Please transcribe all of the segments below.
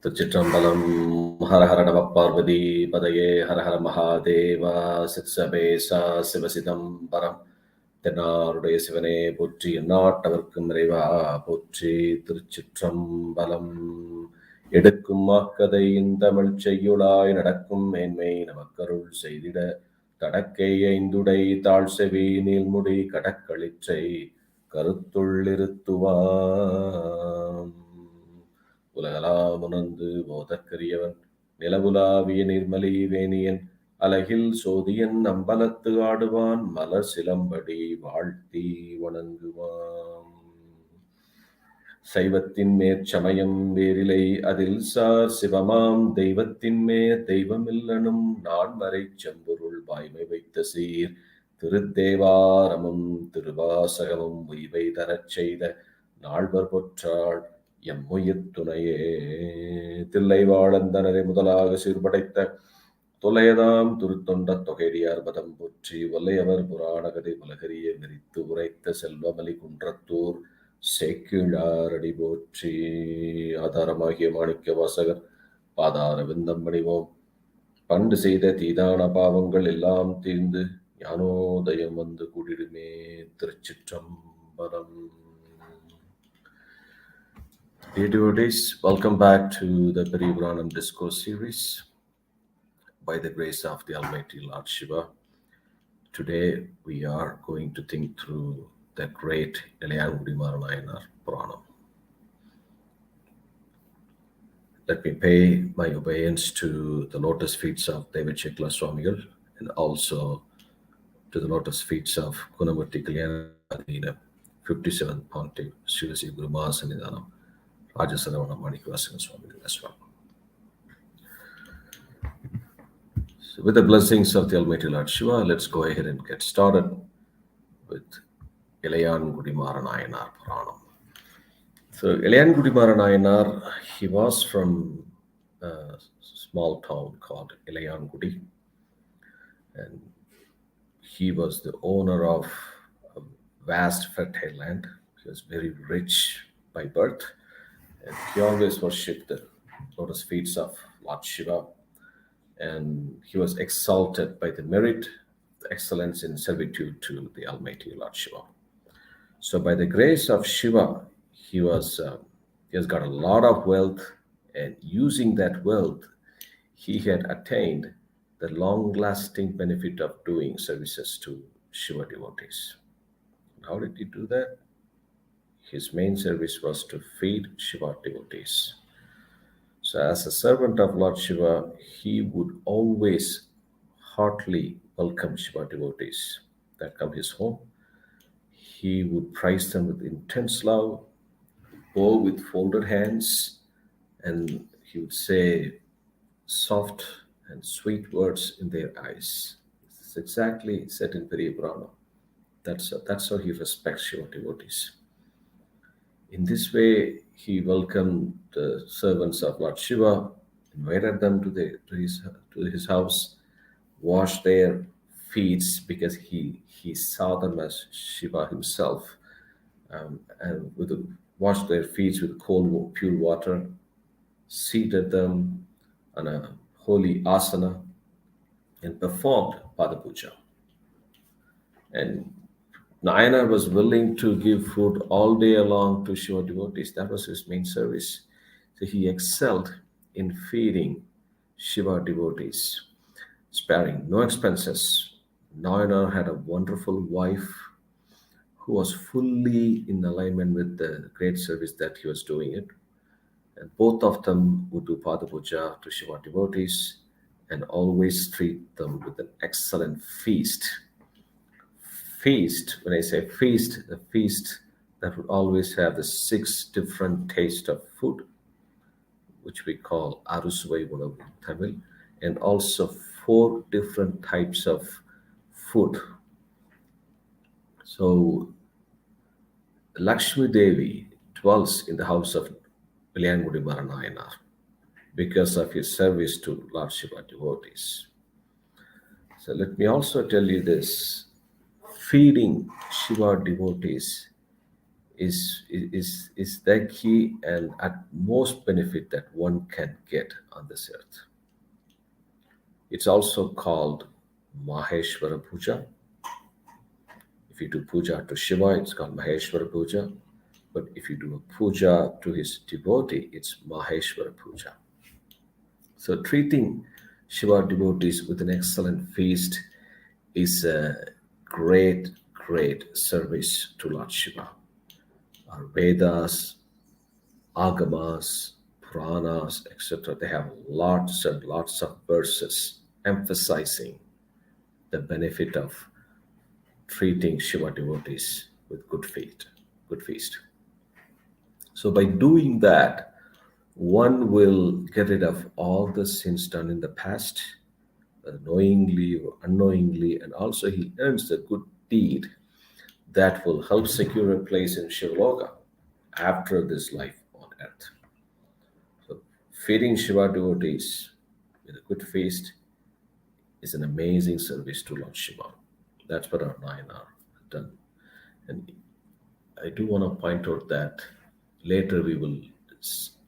Thiruchitrambalam, Hara Hara Nava Parvati, Padaye, Hara Hara Mahadeva, Sitsabesa, Sivasidambaram, Tenarude Sivane, Putri, not Tavarkum Reva, Putri, Thiruchitrambalam, Edakkum Makadai in Tamil Chayula, in Adakum, Enmay, Namakarul, Saidida, Tadakay, Indudai, Talsevi, Nilmudi, Katakalichai, Karutulirutuva. உலகலாம் உணர்ந்து போதற்கரியவன் நிலவுலாவிய நிர்மலி வேணியன் அலகில் சோதியன் அம்பலத்து ஆடுவான் மலர் சிலம்படி வாழ்த்தி வணங்குவான். சைவத்தின் மேற்சமயம் வேறிலை அதில் sir சிவமாம் தெய்வத்தின் மேற் தெய்வமில்லனும் நான்மறை செம்பொருள் வாய்மை வைத்த சீர் திருத்தேவாரமும் திருவாசகமும் உய்வை தரச் செய்த நால்வர் பொற்றாள் எம்முயிர் துணையே. தில்லை வாழந்தனரை முதலாக சீர்படைத்த தொலையதாம் துருத்தொண்ட தொகையடியார் பதம் போற்றி வல்லையவர் புராணகதை உலகறிய விரித்து உரைத்த செல்வமலி குன்றத்தூர் சேக்கிழாரடி போற்றி. ஆதாரமாகிய மாணிக்க வாசகர் பாதார விந்தம் பணிவோம். பண்டு செய்த தீதான பாவங்கள் எல்லாம் தீர்ந்து ஞானோதயம் வந்து கூடிடுமே. திருச்சிற்றம்பலம். Dear devotees, welcome back to the Periyapuranam Discourse series by the grace of the Almighty Lord Shiva. Today we are going to think through the great Ilayangudi Nayanar Puranam. Let me pay my obeisance to the lotus feet of Devachekla Swamigal and also to the lotus feet of Gunamurti Kalyanadina, 57th Pontiff, Sri Guru Mahasannidhanam, Rajasaravana Manikvasan Swami as well. So with the blessings of the Almighty Lord Shiva, let's go ahead and get started with Ilayangudi Nayanar Puranam. So Ilayangudi Nayanar, he was from a small town called Ilayangudi, and he was the owner of a vast fertile land. He was very rich by birth. And he always worshipped the lotus feet of Lord Shiva, and he was exalted by the merit, the excellence in servitude to the Almighty Lord Shiva. So by the grace of Shiva, he has got a lot of wealth, and using that wealth, he had attained the long-lasting benefit of doing services to Shiva devotees. How did he do that? His main service was to feed Shiva devotees. So as a servant of Lord Shiva, he would always heartily welcome Shiva devotees that come his home. He would praise them with intense love, bow with folded hands, and he would say soft and sweet words in their eyes. It's exactly said in Periyapuranam. That's how he respects Shiva devotees. In this way, he welcomed the servants of Lord Shiva, invited them to his house, washed their feet because he saw them as Shiva himself, and washed their feet with cold, pure water, seated them on a holy asana, and performed Pada Puja. And Nayanar was willing to give food all day long to Shiva devotees. That was his main service. So he excelled in feeding Shiva devotees, sparing no expenses. Nayanar had a wonderful wife who was fully in alignment with the great service that he was doing it. And both of them would do Pada Puja to Shiva devotees and always treat them with an excellent feast. When I say feast, the feast that would always have the 6 different tastes of food, which we call Arusuvai Unavu in Tamil, and also 4 different types of food. So Lakshmi Devi dwells in the house of Ilayangudi Nayanar because of his service to Lord Shiva devotees. So let me also tell you this. Feeding Shiva devotees is the key and at most benefit that one can get on this earth. It's also called Maheshwara Puja. If you do puja to Shiva, it's called Maheshwara Puja. But if you do a puja to his devotee, it's Maheshwara Puja. So treating Shiva devotees with an excellent feast is a great, great service to Lord Shiva. Our Vedas, Agamas, Puranas, etc., they have lots and lots of verses emphasizing the benefit of treating Shiva devotees with good feast. Good feast. So by doing that, one will get rid of all the sins done in the past, knowingly or unknowingly, and also he earns a good deed that will help secure a place in Shiva after this life on earth. So feeding Shiva devotees with a good feast is an amazing service to Lord Shiva. That's what our Nayanar has done. And I do want to point out that later we will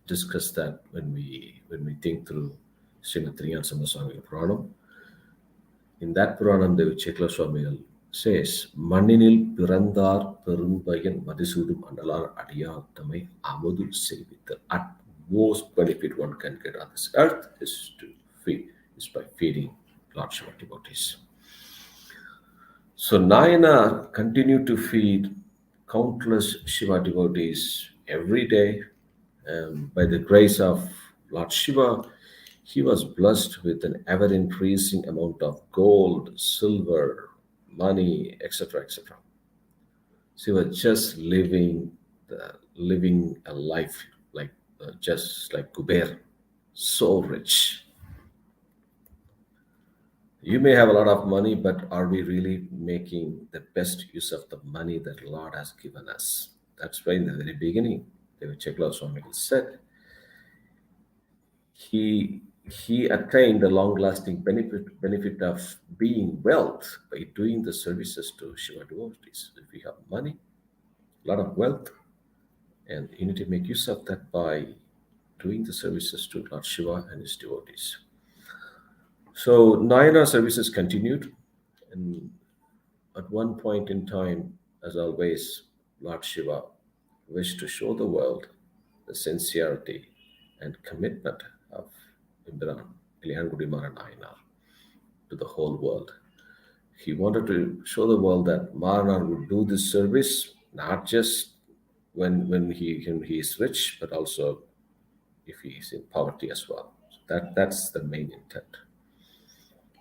discuss that when we think through Srimad Thiruchitrambalam Puranam. In that Puranam, Devichekla Swamigal says, Manninil Pirandar Perumbayan Madhisudum Andalar Adiya Tamai Amadu Sevita. At most benefit one can get on this earth is by feeding Lord Shiva devotees. So Nayanar continued to feed countless Shiva devotees every day. By the grace of Lord Shiva, he was blessed with an ever-increasing amount of gold, silver, money, etc., etc. So he was just living a life like just like Kuber, so rich. You may have a lot of money, but are we really making the best use of the money that Lord has given us? That's why in the very beginning, Devichekla Swamigal said, he attained the long-lasting benefit of being wealth by doing the services to Shiva devotees. If we have money, a lot of wealth, and you need to make use of that by doing the services to Lord Shiva and his devotees. So Nayanar services continued, and at one point in time, as always, Lord Shiva wished to show the world the sincerity and commitment of Empiran Ilayangudi Nayanar to the whole world. He wanted to show the world that Maranar would do this service not just when he is rich, but also if he is in poverty as well. So that's the main intent.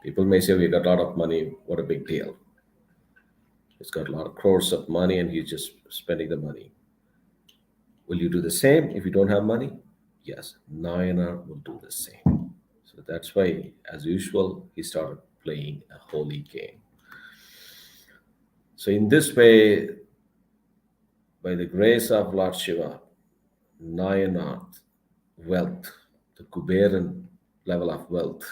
People may say, we got a lot of money, what a big deal. He's got a lot of crores of money and he's just spending the money. Will you do the same if you don't have money? Yes, Nayanar will do the same. So that's why, as usual, he started playing a holy game. So in this way, by the grace of Lord Shiva, Nayanar wealth, the Kuberan level of wealth,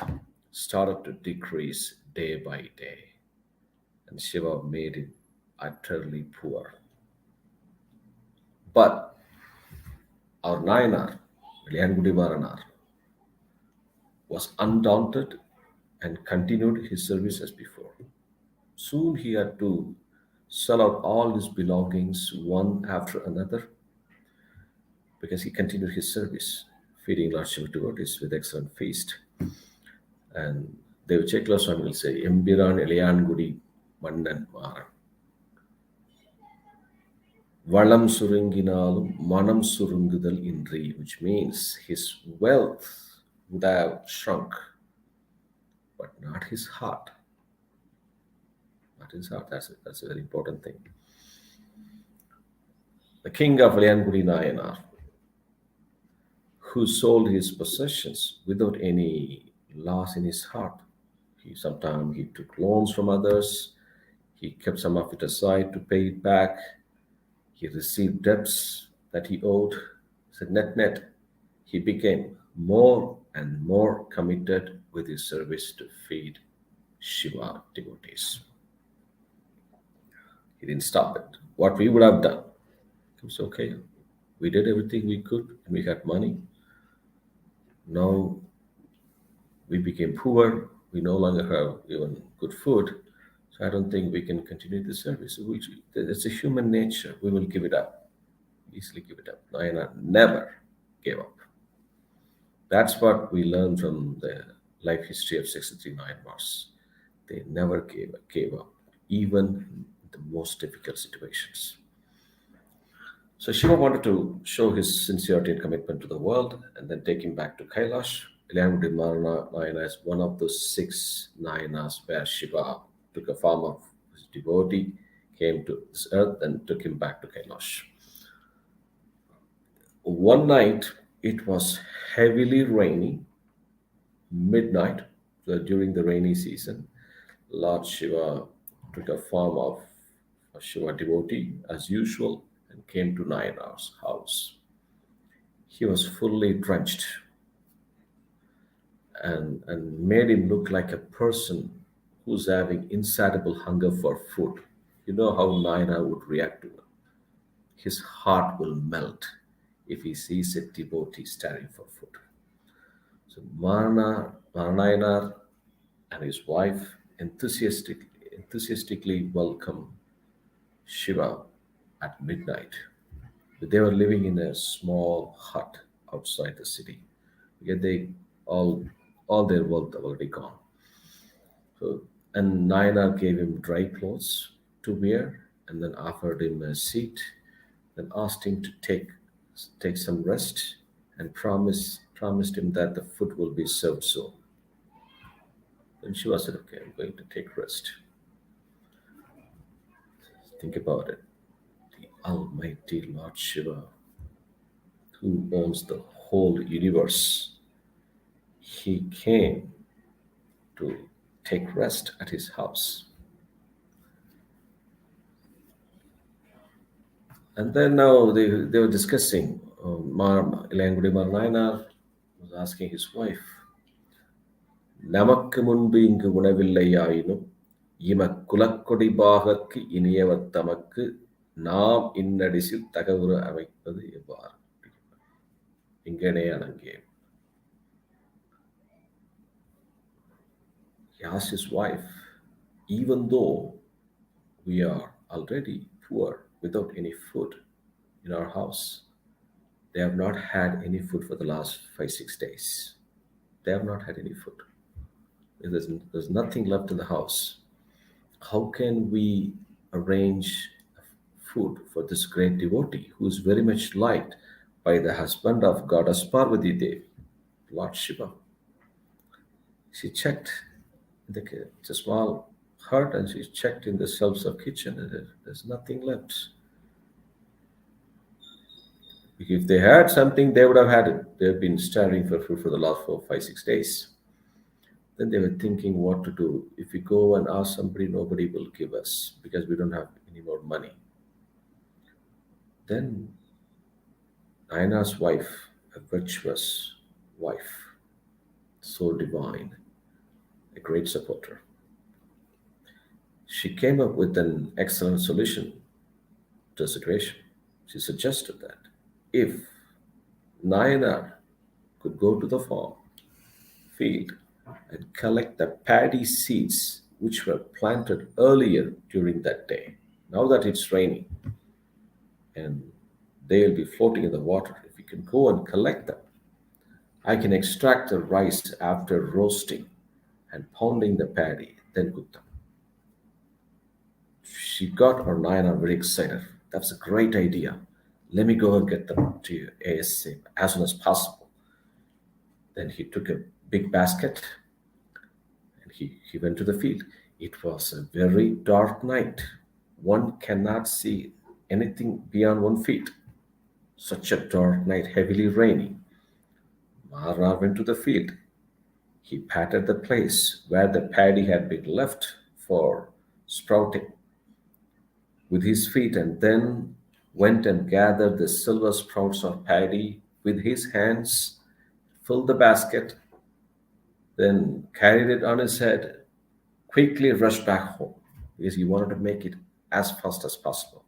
started to decrease day by day. And Shiva made him utterly poor. But our Nayanar, Ilayangudi Maranar, was undaunted and continued his service as before. Soon he had to sell out all his belongings one after another because he continued his service, feeding Lord Shiva devotees with excellent feast. And Devichekla Swami will say, Empiran Ilayangudi Mannan Maran. Valam Surunginalum Manam Surungudal Indri, which means his wealth would have shrunk, but not his heart. Not his heart. That's a very important thing. The king of Ilayangudi Nayanar, who sold his possessions without any loss in his heart. Sometimes he took loans from others. He kept some of it aside to pay it back. He received debts that he owed. So net, he became more and more committed with his service to feed Shiva devotees. He didn't stop it. What we would have done, It's okay. We did everything we could and we had money. Now we became poor. We no longer have even good food. So I don't think we can continue the service. It's a human nature. We will give it up. Easily give it up. Nayanar never gave up. That's what we learn from the life history of 63 Nayanmars. They never gave up, even in the most difficult situations. So Shiva wanted to show his sincerity and commitment to the world and then take him back to Kailash. Ilayangudi Nayana is one of those 6 Nayanas where Shiva took a form of his devotee, came to this earth, and took him back to Kailash. One night, it was heavily rainy, midnight, so during the rainy season. Lord Shiva took a form of a Shiva devotee as usual and came to Nayanar's house. He was fully drenched and made him look like a person who's having insatiable hunger for food. You know how Nayanar would react to it. His heart will melt if he sees a devotee staring for food. So Nayanar and his wife enthusiastically welcome Shiva at midnight. They were living in a small hut outside the city. Yet they all their wealth already gone. So and Nayanar gave him dry clothes to wear and then offered him a seat, then asked him to take some rest and promised him that the food will be served soon. Then Shiva said, okay, I'm going to take rest. Think about it. The Almighty Lord Shiva, who owns the whole universe, he came to take rest at his house. And then now they were discussing. Ilayangudi Nayanar was asking his wife, நமக்கு முன்பு இங்கு உணவில்லையாயினும் இமக்குலக்கொடி பாகற்கு இனியவர் தமக்கு நாம் இன்னடிசில் தகவுறு அமைப்பது எவ்வாறு இங்கனே அணங்கே. He asked his wife, even though we are already poor without any food in our house, they have not had any food for the last 5-6 days. They have not had any food. There's nothing left in the house. How can we arrange food for this great devotee who is very much liked by the husband of goddess Parvati Devi, Lord Shiva? She checked it's a small hut and she checked in the shelves of kitchen and there's nothing left. If they had something, they would have had it. They've been starving for food for the last 4, 5, 6 days. Then they were thinking what to do. If we go and ask somebody, nobody will give us because we don't have any more money. Then Nayanar's wife, a virtuous wife, so divine, a great supporter, she came up with an excellent solution to the situation. She suggested that if Nayanar could go to the field and collect the paddy seeds which were planted earlier during that day, now that it's raining and they'll be floating in the water, if you can go and collect them, I can extract the rice after roasting and pounding the paddy, then cook them. She got her Nayanar very excited. That's a great idea. Let me go and get them to you ASAP, as soon as possible. Then he took a big basket and he went to the field. It was a very dark night. One cannot see anything beyond 1 feet. Such a dark night, heavily raining. Mara went to the field. He patted the place where the paddy had been left for sprouting with his feet and then went and gathered the silver sprouts of paddy with his hands, filled the basket, then carried it on his head, quickly rushed back home because he wanted to make it as fast as possible.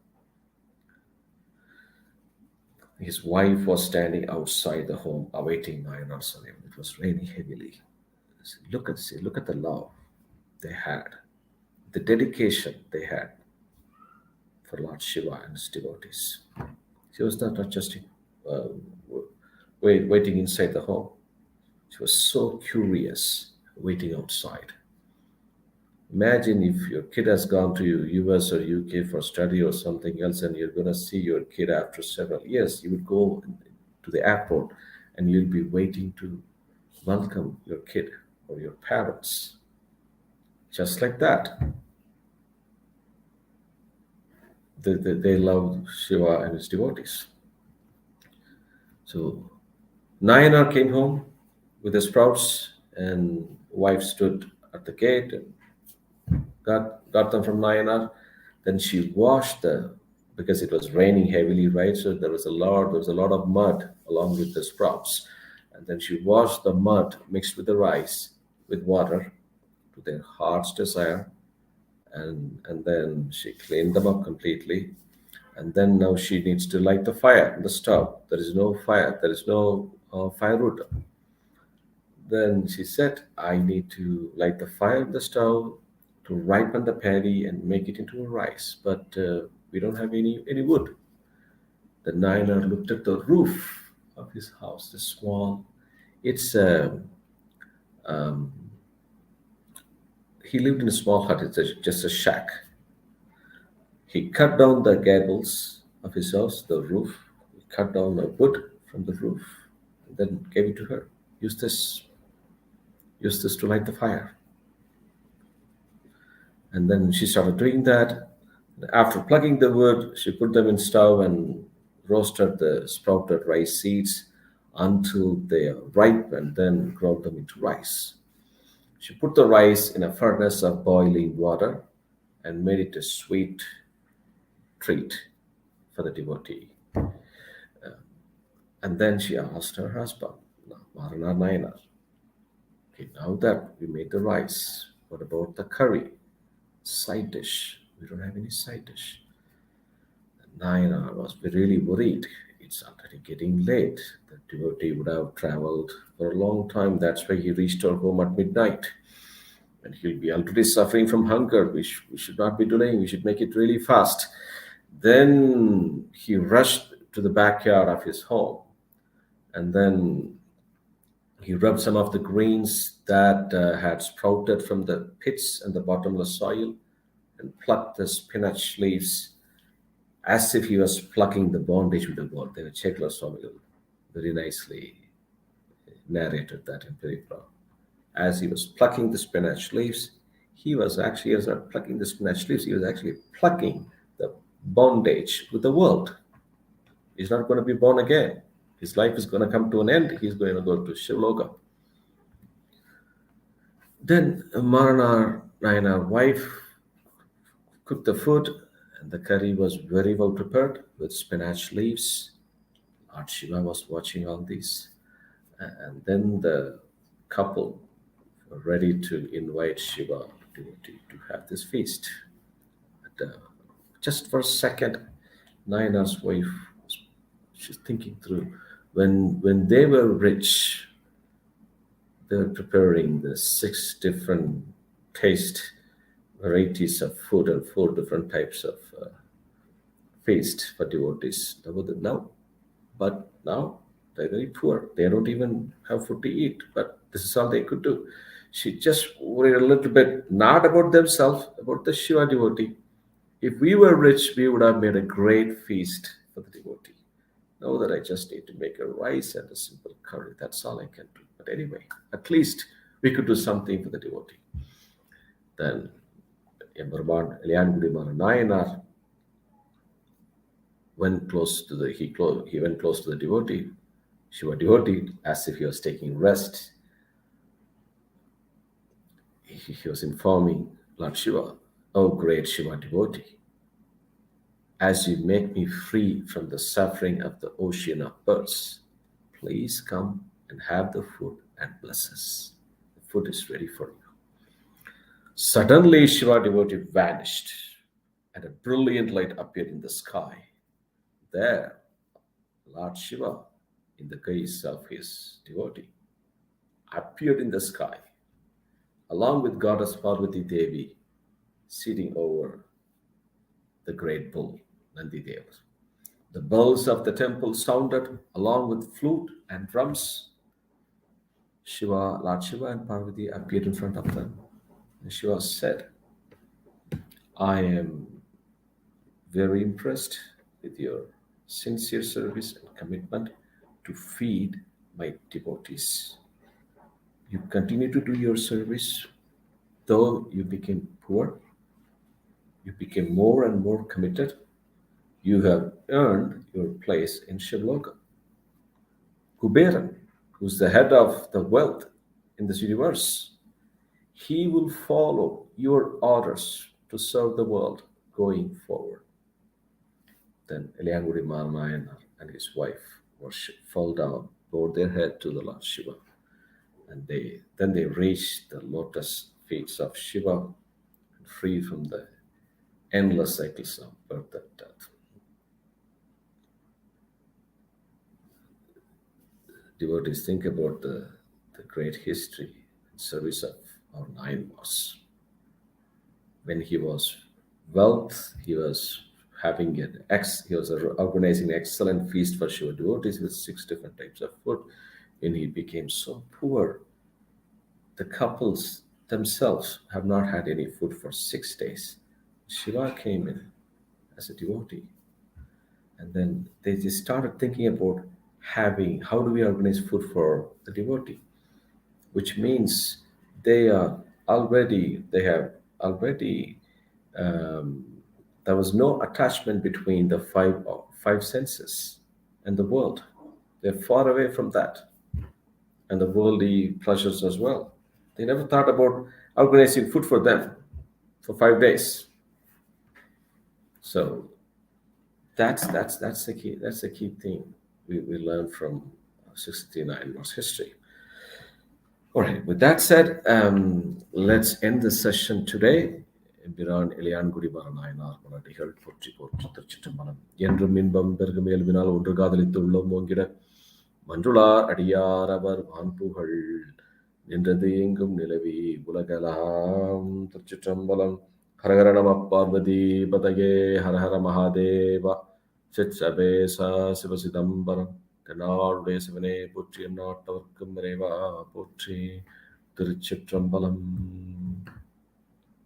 His wife was standing outside the home awaiting Nayanar's arrival. It was raining heavily. Look at the love they had, the dedication they had for Lord Shiva and his devotees. She was not just uh, waiting inside the home. She was so curious, waiting outside. Imagine if your kid has gone to US or UK for study or something else, and you're going to see your kid after several years. You would go to the airport and you'll be waiting to welcome your kid or your parents. Just like that. They love Shiva and his devotees. So Nayanar came home with the sprouts, and wife stood at the gate and got them from Nayanar. Then she washed because it was raining heavily, right? So there was a lot of mud along with the sprouts. And then she washed the mud mixed with the rice with water to their heart's desire. And then she cleaned them up completely. And then now she needs to light the fire in the stove. There is no fire, there is no firewood. Then she said, I need to light the fire in the stove to ripen the paddy and make it into a rice, but we don't have any wood. The Nayanar looked at the roof of his house, the small. It's um, he lived in a small hut. It's just a shack. He cut down the gables of his house, the roof. He cut down a wood from the roof, and then gave it to her. Use this. Use this to light the fire. And then she started doing that. After plugging the wood, she put them in stove and roasted the sprouted rice seeds until they are ripe, and then ground them into rice. She put the rice in a furnace of boiling water and made it a sweet treat for the devotee. And then she asked her husband, Maranar Nayanar, okay, now that we made the rice, what about the curry? Side dish. We don't have any side dish. Nayanar was really worried. It's already getting late. The devotee would have traveled for a long time. That's why he reached our home at midnight. And he'll be already suffering from hunger. We should not be delaying. We should make it really fast. Then he rushed to the backyard of his home. And then he rubbed some of the greens that had sprouted from the pits and the bottomless soil and plucked the spinach leaves as if he was plucking the bondage with the gold. Then Chekla Swami very nicely narrated that in Periyapuranam. As he was plucking the spinach leaves, he was not plucking the spinach leaves, he was actually plucking the bondage with the world. He's not going to be born again. His life is going to come to an end. He's going to go to Shivloka. Then Maranar Nayanar wife cooked the food, and the curry was very well prepared with spinach leaves. Lord Shiva was watching all this. And then the couple were ready to invite Shiva to have this feast. But, just for a second, Nayanar's wife, she's thinking through. When they were rich, they were preparing the 6 different taste varieties of food and 4 different types of feast for devotees. But now they're very poor. They don't even have food to eat. But this is all they could do. She just worried a little bit, not about themselves, about the Shiva devotee. If we were rich, we would have made a great feast for the devotee. Now that I just need to make a rice and a simple curry, that's all I can do. But anyway, at least we could do something for the devotee. Then Empiran Ilayangudi Nayanar went close to he went close to the devotee, Shiva devotee, as if he was taking rest. He was informing Lord Shiva, "Oh great Shiva devotee, as you make me free from the suffering of the ocean of birds, please come and have the food and bless us. The food is ready for you." Suddenly, Shiva devotee vanished, and a brilliant light appeared in the sky. There, Lord Shiva, in the guise of his devotee, appeared in the sky, along with goddess Parvati Devi, sitting over the great bull, Nandideva. The bells of the temple sounded along with flute and drums. Lord Shiva and Parvati appeared in front of them. And Shiva said, I am very impressed with your sincere service and commitment to feed my devotees. You continue to do your service, though you became poor, you became more and more committed. You have earned your place in Shivloka. Kuberan, who's the head of the wealth in this universe, he will follow your orders to serve the world going forward. Then Ilayangudi Nayanar and his wife fell down, bowed their head to the Lord Shiva, and they reached the lotus feet of Shiva, free from the endless cycles of birth and death. Devotees, think about the great history and service of our Nayanmars. When he was wealth, he was organizing an excellent feast for Shiva devotees with 6 different types of food. When he became so poor, the couples themselves have not had any food for 6 days. Shiva came in as a devotee, and then they just started thinking about how do we organize food for the devotee, which means they have already there was no attachment between the five senses and the world. They're far away from that, and the worldly pleasures as well. They never thought about organizing food for them for 5 days. So that's the key thing we learned from 69 Mars history. All right, with that said, let's end the session today. Empiran Ilayangudi Nayanar Puranam Thiruchitrambalam என்றும் இன்பம் பெருகும் இயல்பினால் ஒன்று காதலித்து உள்ளம் ஓங்கிட மன்றுளார் அடியார் அவர் வான்புகழ் நின்றது எங்கும் நிலவி உலகலாம் திருச்சிற்றம்பலம் ஹரஹர நம பார்வதி பதயே ஹரஹர மகாதேவா சிற்சபேசா சிவசிதம்பரம் தென்னாடுடைய சிவனே போற்றி எந்நாட்டவர்க்கும் இறைவா போற்றி திருச்சிற்றம்பலம்.